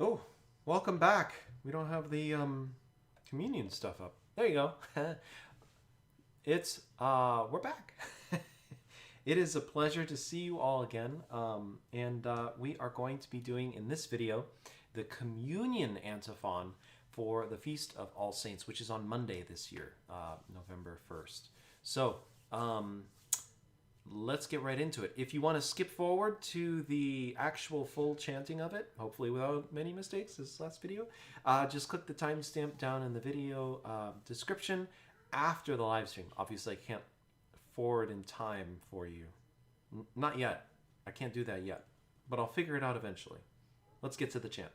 Oh, welcome back. We don't have the communion stuff up. There you go. We're back. It is a pleasure to see you all again. And we are going to be doing in this video the communion antiphon for the Feast of All Saints, which is on Monday this year, November 1st. So, let's get right into it. If you want to skip forward to the actual full chanting of it, hopefully without many mistakes, this last video, just click the timestamp down in the video description after the live stream. Obviously, I can't forward in time for you. Not yet. I can't do that yet, but I'll figure it out eventually. Let's get to the chant.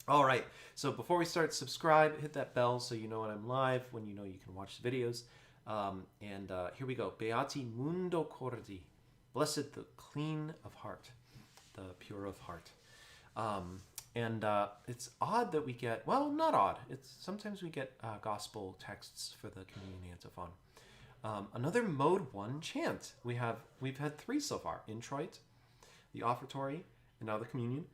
All right, so before we start, subscribe, hit that bell so you know when I'm live, when you know you can watch the videos. Here we go. Beati mundo corde. Blessed the clean of heart, the pure of heart. It's odd that we get, well, not odd. It's sometimes we get gospel texts for the communion antiphon. Another mode 1 chant. We've had 3 so far. Introit, the offertory, and now the communion.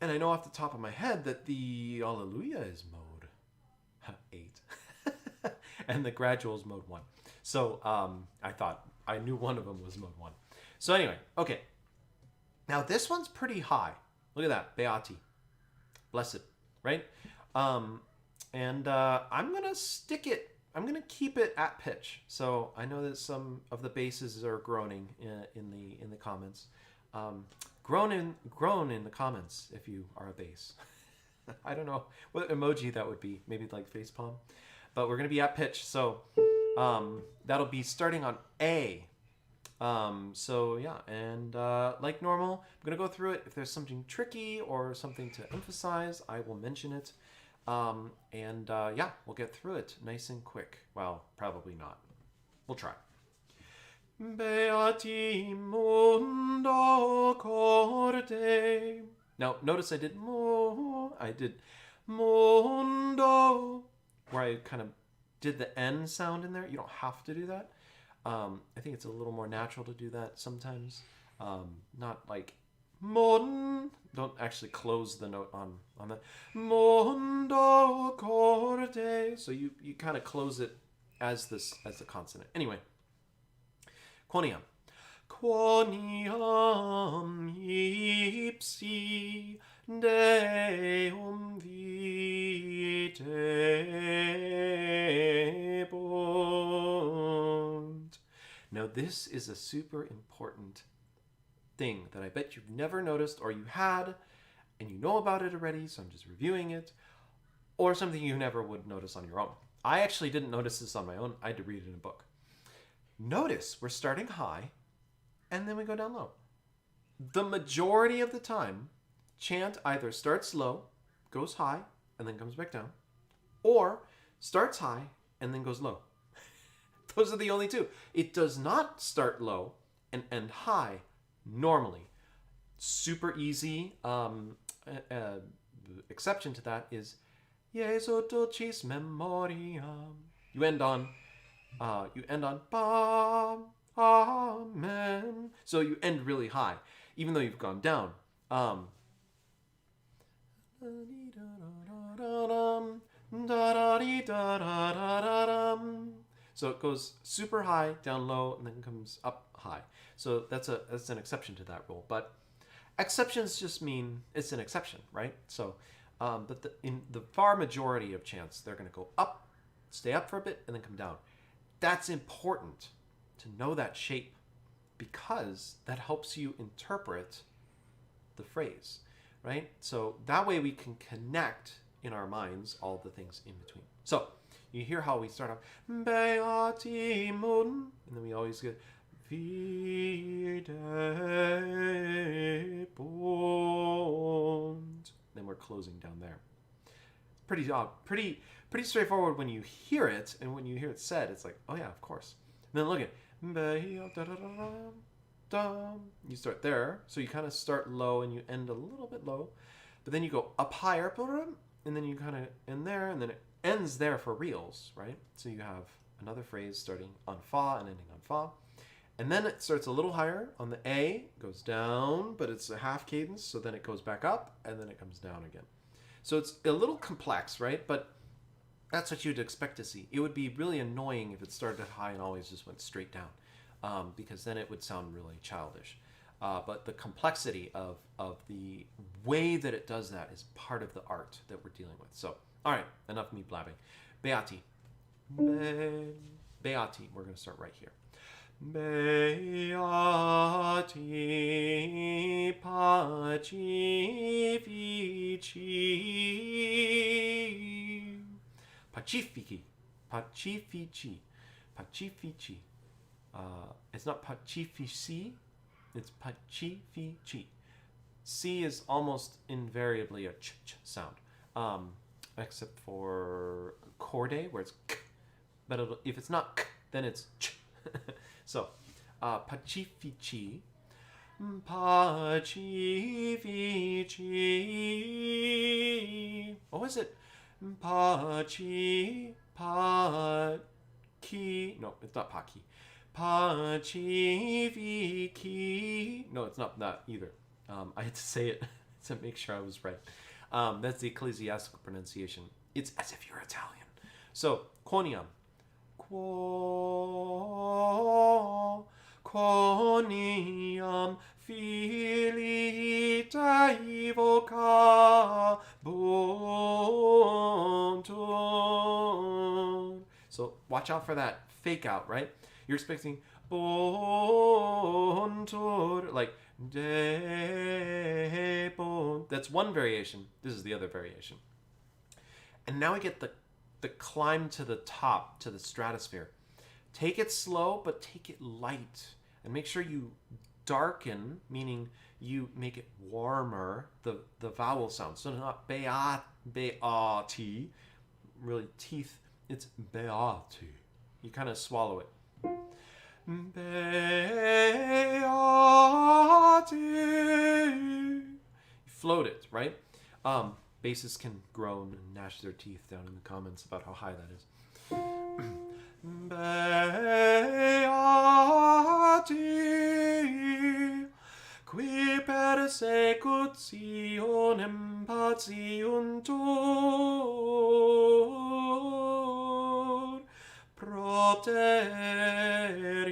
And I know off the top of my head that the Alleluia is mode 8. And the gradual is mode 1. So I thought, I knew one of them was mode 1. So anyway, okay. Now this one's pretty high. Look at that, Beati. Blessed, right? I'm going to keep it at pitch. So I know that some of the basses are groaning in the comments. Groan in the comments if you are a bass. I don't know what emoji that would be. Maybe like facepalm. But we're going to be at pitch. So that'll be starting on A. So yeah, and like normal, I'm going to go through it. If there's something tricky or something to emphasize, I will mention it. Yeah, we'll get through it nice and quick. Well, probably not. We'll try. Beati mundo corde. Now, notice I did mundo, where I kind of did the N sound in there. You don't have to do that. I think it's a little more natural to do that sometimes. Not like mon. Don't actually close the note on that. Mundo corde. So you kind of close it as the consonant. Anyway. Quoniam. Quoniam ipsi Deum vitebunt. Now this is a super important thing that I bet you've never noticed, or you had, and you know about it already, so I'm just reviewing it, or something you never would notice on your own. I actually didn't notice this on my own. I had to read it in a book. Notice we're starting high, and then we go down low. The majority of the time, chant either starts low, goes high, and then comes back down, or starts high and then goes low. Those are the only two. It does not start low and end high normally. Super easy exception to that is Jesu dulcis memoriam. You end on ba, amen. So you end really high, even though you've gone down. So it goes super high, down low, and then comes up high. So that's an exception to that rule. But exceptions just mean it's an exception, right? So, but in the far majority of chants, they're going to go up, stay up for a bit, and then come down. That's important to know that shape because that helps you interpret the phrase, right? So that way we can connect in our minds all the things in between. So you hear how we start off, Beati mun, and then we always get videbunt. Then we're closing down there. Pretty straightforward when you hear it, and when you hear it said, it's like, oh yeah, of course. And then look at you start there, so you kind of start low and you end a little bit low, but then you go up higher, and then you kind of end there, and then it ends there for reals, right? So you have another phrase starting on fa and ending on fa, And then it starts a little higher on the A, goes down, but it's a half cadence, so then it goes back up, and then it comes down again. So it's a little complex, right? But that's what you'd expect to see. It would be really annoying if it started high and always just went straight down, because then it would sound really childish. But the complexity of the way that it does that is part of the art that we're dealing with. So, all right, enough of me blabbing. Beati. Beati. We're going to start right here. Beati pacifici. Pacifici. Pacifici. It's not pacifici. It's pacifici. C is almost invariably a ch sound, except for corde, where it's k. But if it's not k, then it's ch. So, pacifici. Pacifici. What was it? Paci. Paki. No, it's not paki. Pacifici. No, it's not that either. I had to say it to make sure I was right. That's the ecclesiastical pronunciation. It's as if you're Italian. So, quoniam. Quoniam filii Dei vocabuntur. So, watch out for that fake out, right? You're expecting buntur, like de bon. That's one variation. This is the other variation. And now we get the climb to the top, to the stratosphere. Take it slow, but take it light. And make sure you darken, meaning you make it warmer, the vowel sound. So not beati, really teeth. It's beati. You kind of swallow it. Beati. You float it, right? Bassists can groan and gnash their teeth down in the comments about how high that is. Beati, qui persecutionem patiuntur, propter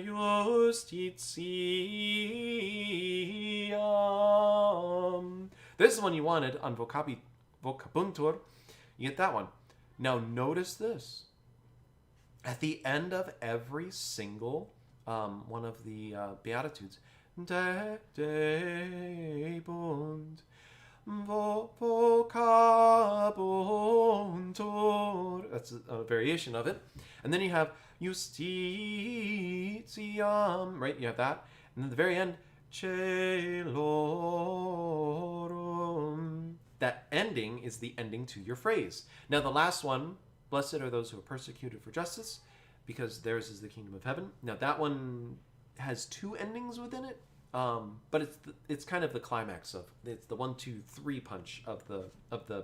justitiam. This is one you wanted on vocabuntur. You get that one. Now notice this. At the end of every single one of the Beatitudes, de bunt vocabuntur. That's a variation of it. And then you have justitiam, right? You have that. And then at the very end, celorum. That ending is the ending to your phrase. Now the last one, blessed are those who are persecuted for justice, because theirs is the kingdom of heaven. Now that one has two endings within it, but it's kind of the climax of it's the 1, 2, 3 punch of the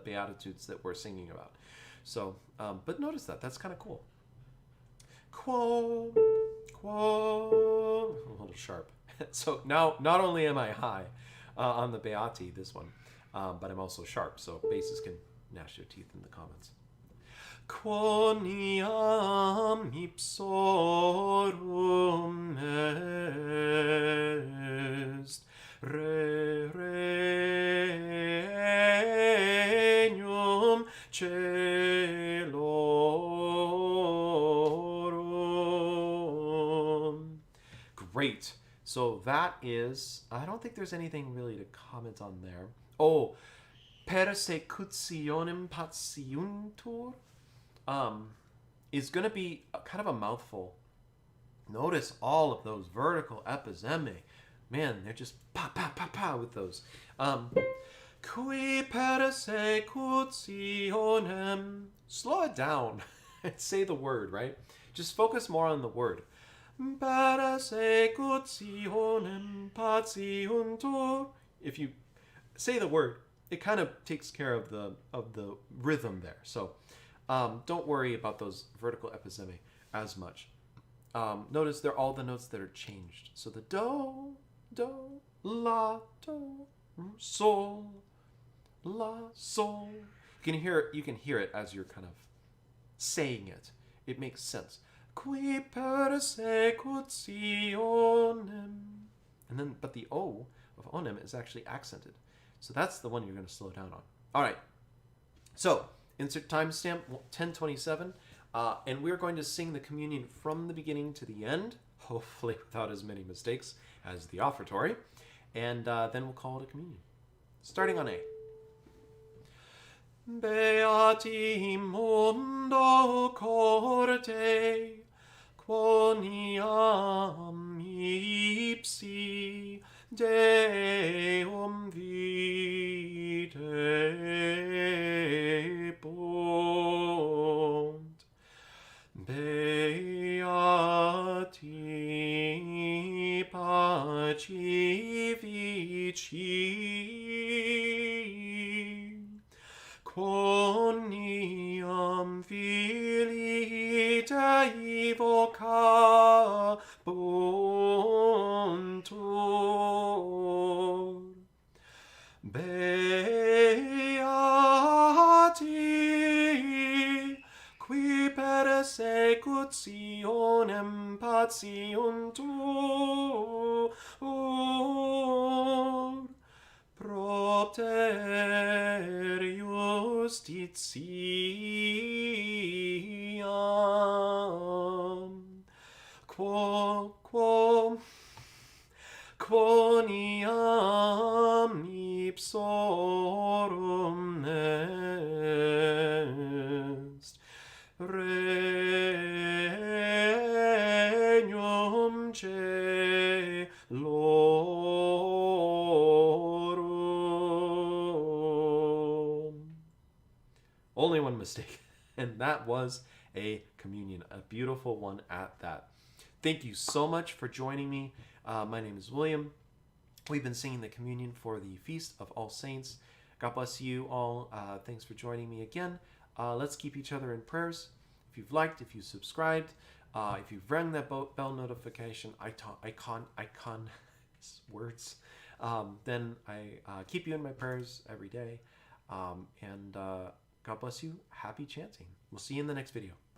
Beatitudes that we're singing about. So, but notice that's kind of cool. Quo, a little sharp. So now not only am I high on the Beati, this one, but I'm also sharp. So bassists can gnash their teeth in the comments. Quoniam ipsorum est regnum celorum. Great. So that is, I don't think there's anything really to comment on there. Oh, persecutionem patiuntur. Is going to be kind of a mouthful. Notice all of those vertical epizeme. Man, they're just pa pa pa pa with those. Qui persecutionem. Slow it down. Say the word, right? Just focus more on the word. Persecutionem patiuntur. If you say the word, it kind of takes care of the rhythm there. So don't worry about those vertical epizeme as much. notice they're all the notes that are changed. So the do, la, do, sol, la, sol. You can hear it as you're kind of saying it. It makes sense. Qui persecutionem. And then, but the O of onem is actually accented. So that's the one you're going to slow down on. All right. So, insert timestamp 10:27. And we're going to sing the communion from the beginning to the end, hopefully without as many mistakes as the offertory. And then we'll call it a communion. Starting on A. Beati mundo corde, quoniam ipsi Deum videbunt. Beati pacifici, quoniam filii Dei vocabuntur. Beati qui persecutionem patiuntur, propter justitiam, quoniam ipsorum est regnum celorum. Only one mistake, and that was a communion, a beautiful one at that. Thank you so much for joining me. My name is William. We've been singing the communion for the Feast of All Saints. God bless you all. Thanks for joining me again. Let's keep each other in prayers. If you've liked, if you subscribed, if you've rang that bell notification icon words, then I keep you in my prayers every day. And God bless you. Happy chanting. We'll see you in the next video. Bye.